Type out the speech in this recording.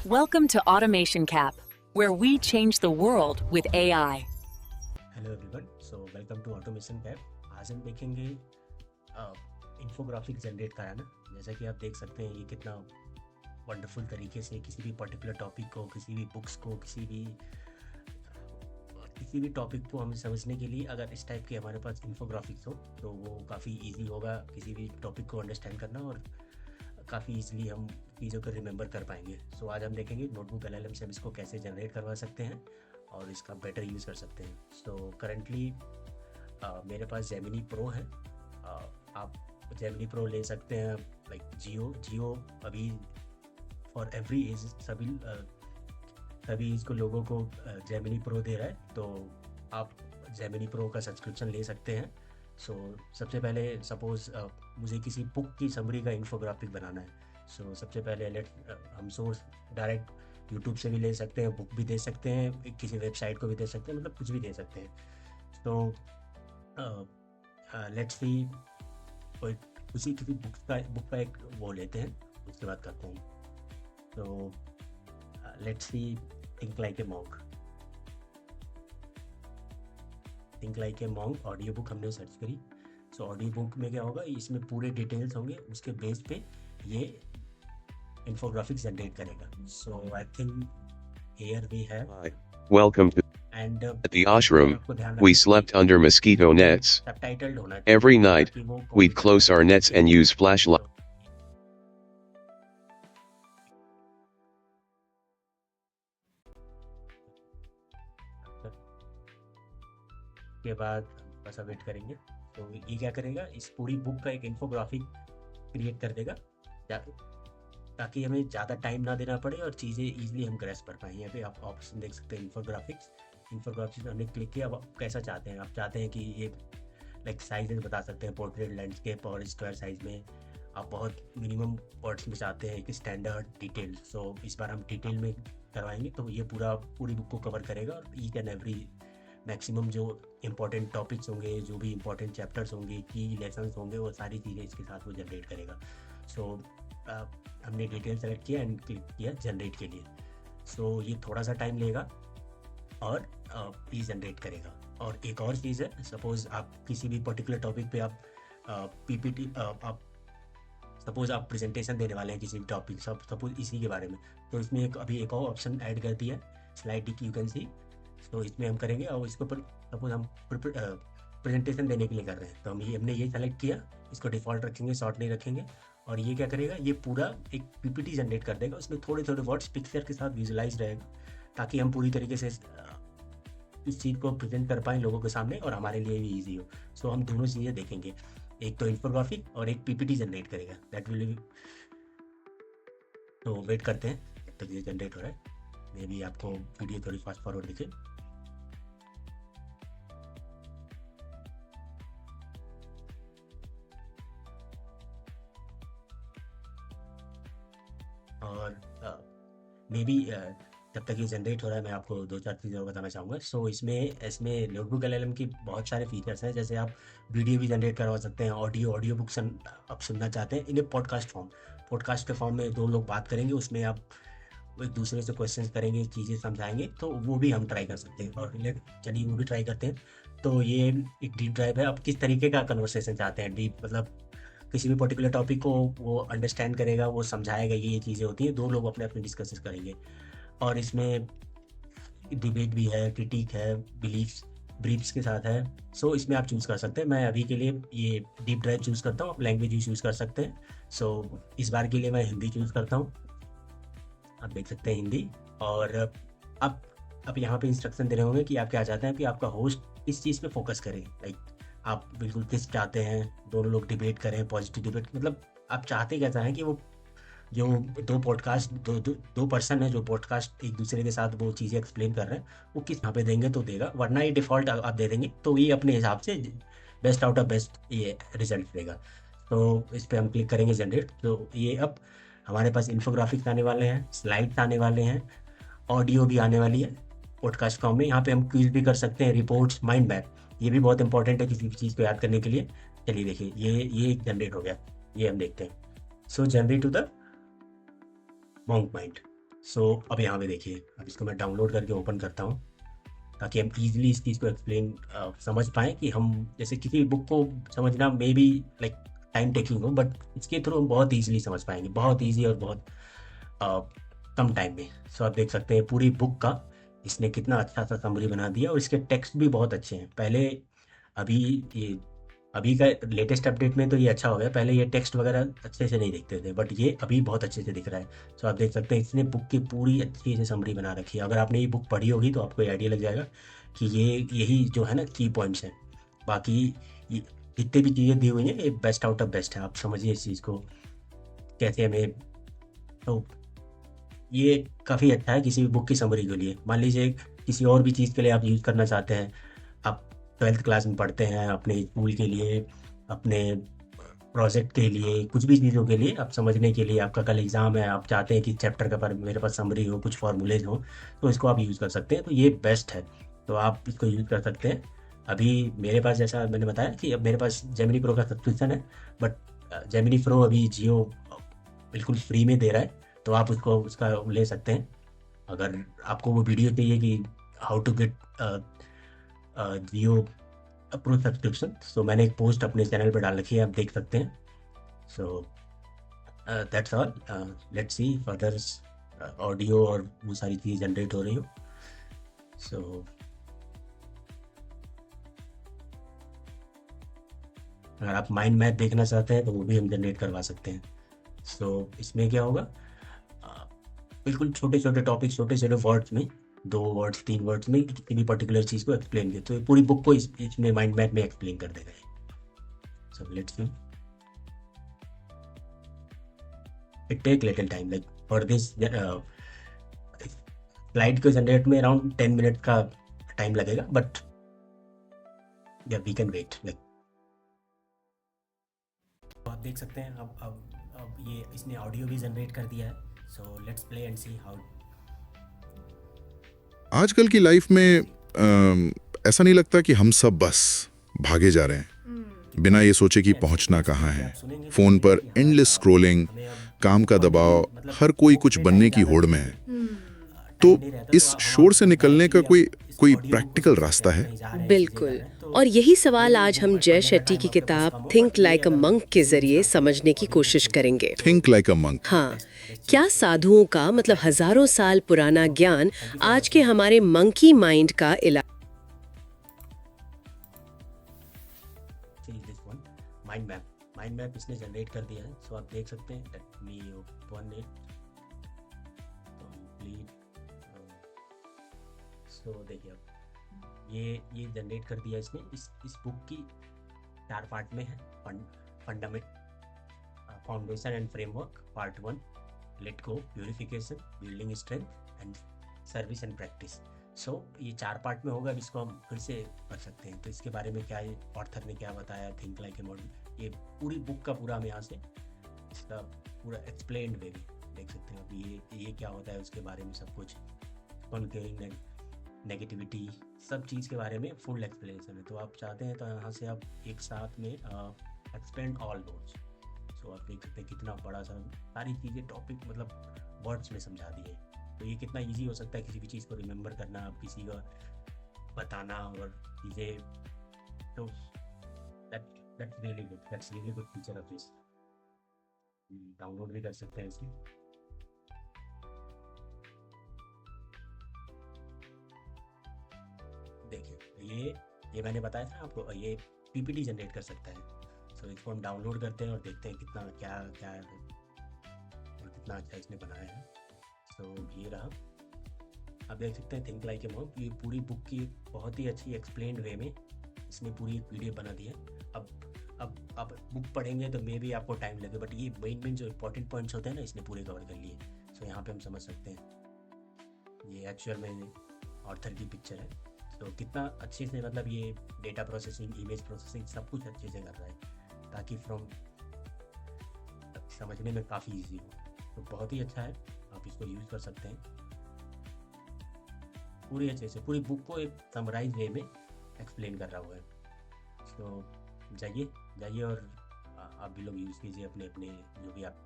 Welcome to Automation Cap, where we change the world with AI. Hello everyone, so welcome to automation cap. आज हम देखेंगे infographic generate कराना। जैसा कि आप देख सकते हैं, ये कितना वंडरफुल तरीके से किसी भी पर्टिकुलर टॉपिक को, किसी भी बुक्स को, किसी भी टॉपिक को हमें समझने के लिए अगर इस टाइप के हमारे पास इन्फोग्राफिक्स हो तो वो काफ़ी इजी होगा किसी भी टॉपिक को अंडरस्टैंड करना, और काफ़ी इजीली हम चीज़ों को रिमेंबर कर पाएंगे। सो आज हम देखेंगे नोटबुक एलएलएम से हम इसको कैसे जनरेट करवा सकते हैं और इसका बेटर यूज़ कर सकते हैं। सो करंटली मेरे पास जेमिनी प्रो है। आप जेमिनी प्रो ले सकते हैं, लाइक जियो अभी फॉर एवरी एज सभी इसको लोगों को जेमिनी प्रो दे रहा है, तो आप जेमिनी प्रो का सब्सक्रिप्शन ले सकते हैं। सो सबसे पहले सपोज़ मुझे किसी बुक की समरी का इन्फोग्राफिक बनाना है। सो सबसे पहले हम सोर्स डायरेक्ट यूट्यूब से भी ले सकते हैं, बुक भी दे सकते हैं, किसी वेबसाइट को भी दे सकते हैं, मतलब कुछ भी दे सकते हैं। तो लेट्स सी किसी बुक का एक वो लेते हैं, उसके बाद करते हैं। तो let's see think like a monk. Think like a monk audio book हमने सर्च करी। सो ऑडियो बुक में क्या होगा, इसमें पूरे डिटेल्स होंगे, उसके बेस पे ये इन्फोग्राफिक्स जनरेट करेगा। So I think here we have Welcome to एंड at the ashram. We slept under mosquito nets. Subtitled होना चाहिए Every night, ताकि वो we'd close our nets and use flashlight. के बाद बस वेट करेंगे। तो ये क्या करेगा, इस पूरी बुक का एक इन्फोग्राफिक क्रिएट कर देगा ताकि हमें ज़्यादा टाइम ना देना पड़े और चीज़ें इजीली हम ग्रैस्प कर पाएँ। यहाँ पे आप ऑप्शन देख सकते हैं इन्फोग्राफिक्स हमने क्लिक किया। अब आप कैसा चाहते हैं, आप चाहते हैं कि ये लाइक साइजेस बता सकते हैं, पोर्ट्रेट, लैंडस्केप और स्क्वायर साइज में। आप बहुत मिनिमम वर्ड्स में चाहते हैं कि स्टैंडर्ड डिटेल। सो इस बार हम डिटेल में करवाएंगे, तो ये पूरी बुक को कवर करेगा और ईच एंड एवरी मैक्सिमम जो इंपॉर्टेंट टॉपिक्स होंगे, जो भी इंपॉर्टेंट चैप्टर्स होंगे, की लेसन्स होंगे, वो सारी चीज़ें इसके साथ वो जनरेट करेगा। सो हमने डिटेल सेलेक्ट किया एंड क्लिक किया जनरेट के लिए। सो ये थोड़ा सा टाइम लेगा और प्लीज़ जनरेट करेगा। और एक और चीज़ है, सपोज़ आप किसी भी पर्टिकुलर टॉपिक पे आप पीपीटी आप सपोज़ आप प्रेजेंटेशन देने वाले हैं किसी भी टॉपिक, सपोज इसी के बारे में, तो इसमें अभी एक और ऑप्शन ऐड कर दिया है, slide Dick, you can see. तो इसमें हम करेंगे और इसके ऊपर सपोज हम प्रेजेंटेशन देने के लिए कर रहे हैं, तो हमने ये सेलेक्ट किया, इसको डिफ़ॉल्ट रखेंगे, शॉर्ट नहीं रखेंगे। और ये क्या करेगा, ये पूरा एक पीपीटी जनरेट कर देगा। उसमें थोड़े वर्ड्स पिक्चर के साथ विजुलाइज रहेगा ताकि हम पूरी तरीके से इस चीज़ को प्रेजेंट कर पाएँ लोगों के सामने और हमारे लिए भी ईजी हो। सो हम दोनों चीज़ें देखेंगे, एक तो इन्फोग्राफिक और एक पीपीटी जनरेट करेगा, दैट विल। तो वेट करते हैं जब तक ये जनरेट हो रहा है। मे बी आपको वीडियो थोड़ी फास्ट फॉरवर्ड दिखे। और मे बी जब तक ये जनरेट हो रहा है, मैं आपको 2-4 चीज़ें और बताना चाहूँगा। सो इसमें नोटबुक एलएलएम की बहुत सारे फीचर्स हैं। जैसे आप वीडियो भी जनरेट करवा सकते हैं, ऑडियो बुक आप सुनना चाहते हैं इन्हें पॉडकास्ट के फॉर्म में दो लोग बात करेंगे, उसमें आप एक दूसरे से क्वेश्चंस करेंगे, चीज़ें समझाएंगे, तो वो भी हम ट्राई कर सकते हैं। और चलिए वो भी ट्राई करते हैं। तो ये एक डीप ड्राइव है। आप किस तरीके का कन्वर्सेशन चाहते हैं, डीप मतलब किसी भी पर्टिकुलर टॉपिक को वो अंडरस्टैंड करेगा, वो समझाएगा, ये चीज़ें होती हैं, दो लोग अपने डिस्कस करेंगे। और इसमें डिबेट भी है, क्रिटिक है, ब्रीफ्स के साथ है। सो इसमें आप चूज़ कर सकते हैं। मैं अभी के लिए ये डीप ड्राइव चूज़ करता हूँ, आप लैंग्वेज भी चूज़ कर सकते हैं। सो इस बार के लिए मैं हिंदी चूज़ करता हूँ, आप देख सकते हैं हिंदी। और आप यहाँ पे इंस्ट्रक्शन दे रहे होंगे कि आप क्या चाहते हैं कि आपका होस्ट इस चीज़ पे फोकस करे। लाइक आप बिल्कुल किस चाहते हैं, दोनों लोग डिबेट करें, पॉजिटिव डिबेट, मतलब आप चाहते क्या चाहें कि वो जो दो पर्सन है जो पॉडकास्ट एक दूसरे के साथ वो चीज़ें एक्सप्लेन कर रहे हैं, वो किस यहाँ पे देंगे तो देगा, वरना ये डिफ़ॉल्ट आप दे देंगे तो ये अपने हिसाब से बेस्ट आउट ऑफ बेस्ट ये रिजल्ट देगा। तो इस पर हम क्लिक करेंगे जनरेट। तो ये अब हमारे पास इन्फोग्राफिक्स आने वाले हैं, स्लाइड्स आने वाले हैं, ऑडियो भी आने वाली है पॉडकास्ट फॉर्म में। यहाँ पे हम क्विज भी कर सकते हैं, रिपोर्ट्स, माइंड मैप, ये भी बहुत इंपॉर्टेंट है किसी भी चीज़ को याद करने के लिए। चलिए देखिए, ये जनरेट हो गया, ये हम देखते हैं। So generate to the monk mind. So अब यहाँ पे देखिए, अब इसको मैं डाउनलोड करके ओपन करता हूँ ताकि हम ईज़िली इस चीज़ को एक्सप्लेन समझ पाएँ कि हम जैसे किसी बुक को समझना may be like time taking हो, बट इसके थ्रू हम बहुत ईज़िली समझ पाएँगे, बहुत ईज़ी और बहुत अ, कम टाइम में। सो आप देख सकते हैं पूरी बुक का इसने कितना अच्छा-सा समरी बना दिया और इसके टेक्स्ट भी बहुत अच्छे हैं। पहले अभी ये अभी का लेटेस्ट अपडेट में तो ये अच्छा हो गया, पहले ये टेक्स्ट वगैरह अच्छे से नहीं दिखते थे, बट ये अभी बहुत अच्छे से दिख रहा है। सो आप देख सकते हैं इसने बुक की पूरी अच्छी से समरी बना रखी है। अगर आपने ये बुक पढ़ी होगी तो आपको ये आइडिया लग जाएगा कि ये यही जो है ना की पॉइंट्स हैं। बाकी ये जितनी भी चीज़ें दी हुई हैं ये बेस्ट आउट ऑफ बेस्ट है। आप समझिए इस चीज़ को कैसे हमें, तो ये काफ़ी अच्छा है किसी भी बुक की समरी के लिए। मान लीजिए किसी और भी चीज़ के लिए आप यूज़ करना चाहते हैं, आप 12th क्लास में पढ़ते हैं, अपने स्कूल के लिए, अपने प्रोजेक्ट के लिए, कुछ भी चीज़ों के लिए आप समझने के लिए, आपका कल एग्ज़ाम है, आप चाहते हैं कि चैप्टर का पर मेरे पास समरी हो, कुछ फ़ॉर्मूलेज़ हों, तो इसको आप यूज़ कर सकते हैं। तो ये बेस्ट है, तो आप इसको यूज़ कर सकते हैं। अभी मेरे पास जैसा मैंने बताया कि अब मेरे पास जेमिनी प्रो का सब्सक्रिप्शन है, बट जेमिनी प्रो अभी जियो बिल्कुल फ्री में दे रहा है, तो आप उसको उसका ले सकते हैं। अगर आपको वो वीडियो चाहिए कि how to get Jio pro subscription, so मैंने एक पोस्ट अपने चैनल पे डाल रखी है, आप देख सकते हैं। So that's all, let's see further audio और वो सारी चीज़ें जनरेट हो रही हो। सो अगर आप माइंड मैप देखना चाहते हैं तो वो भी हम जनरेट करवा सकते हैं। सो इसमें क्या होगा, बिल्कुल छोटे छोटे टॉपिक, छोटे छोटे वर्ड्स में, 2 वर्ड्स 3 वर्ड्स में किसी भी पर्टिकुलर चीज़ को एक्सप्लेन किया, तो ये पूरी बुक को इसमें माइंड मैप में एक्सप्लेन कर देगा ये। So let's see, it take little time like for this slide को जनरेट में अराउंड 10 मिनट का टाइम लगेगा, but yeah we can wait like. आप देख सकते हैं अब ये इसने ऑडियो भी जनरेट कर दिया है। So let's play and see how. आजकल की लाइफ में ऐसा नहीं लगता कि हम सब बस भागे जा रहे हैं बिना ये सोचे कि पहुंचना कहाँ है। फोन पर एंडलेस स्क्रॉलिंग, काम का दबाव, हर कोई कुछ बनने की होड़ में है। तो इस शोर से निकलने का कोई प्रैक्टिकल रास्ता है? बिल्कुल, और यही सवाल आज हम जय शेट्टी की किताब थिंक लाइक अ मंक के जरिए समझने की कोशिश करेंगे। Think like a monk. हाँ, क्या साधुओं का मतलब हजारों साल पुराना ज्ञान आज के हमारे मंकी माइंड का इलाज? माइंड मैप इसने जनरेट कर दिया है। सो आप देख सकते हैं, let me open it complete. So देखिए अब ये जनरेट कर दिया इसने। इस बुक की 4 पार्ट में है। Fundament, foundation and framework part 1, let go, purification, building strength and service and practice. So ये 4 पार्ट में होगा। अब इसको हम फिर से पढ़ सकते हैं। तो इसके बारे में क्या है, ऑथर ने क्या बताया, थिंक लाइक ए मॉडल, ये पूरी बुक का पूरा हम यहाँ से इसका पूरा एक्सप्लेन्ड वे में देख सकते हैं। अब ये क्या होता है उसके बारे में सब कुछ, कॉन्करिंग नेगेटिविटी, सब चीज़ के बारे में फुल एक्सप्लेनेशन है। तो आप चाहते हैं तो यहाँ से आप एक साथ में एक्सप्लेन ऑल दोज। सो आप देख सकते हैं कितना बड़ा सा सारी चीज़ें टॉपिक मतलब वर्ड्स में समझा दिए। तो ये कितना इजी हो सकता है किसी भी चीज़ को रिमेंबर करना, आप किसी का बताना और चीज़ें। तो that's really good feature of this. Download भी कर सकते हैं इसे। देखिए ये मैंने बताया था आपको, ये पीपीटी जनरेट कर सकता है। सो इसको हम डाउनलोड करते हैं और देखते हैं कितना क्या क्या है और कितना अच्छा इसने बनाया है। सो ये रहा, आप देख सकते हैं थिंक लाइक ए मॉन्क। ये पूरी बुक की बहुत ही अच्छी एक्सप्लेन्ड वे में इसने पूरी एक वीडियो बना दी है। अब आप बुक पढ़ेंगे तो मे भी आपको टाइम लगे, बट ये मेन जो इंपॉर्टेंट पॉइंट्स होते हैं ना इसने पूरे कवर कर लिए। सो यहाँ पे हम समझ सकते हैं ये एक्चुअल में ऑथर की पिक्चर है। तो कितना अच्छे से मतलब ये डेटा प्रोसेसिंग, इमेज प्रोसेसिंग सब कुछ अच्छे से कर रहा है ताकि फ्रॉम समझने में काफ़ी इजी हो। तो बहुत ही अच्छा है, आप इसको यूज़ कर सकते हैं। पूरी अच्छे से पूरी बुक को एक समराइज वे में एक्सप्लेन कर रहा हुआ है। तो जाइए और आप भी लोग यूज़ कीजिए अपने अपने जो भी आप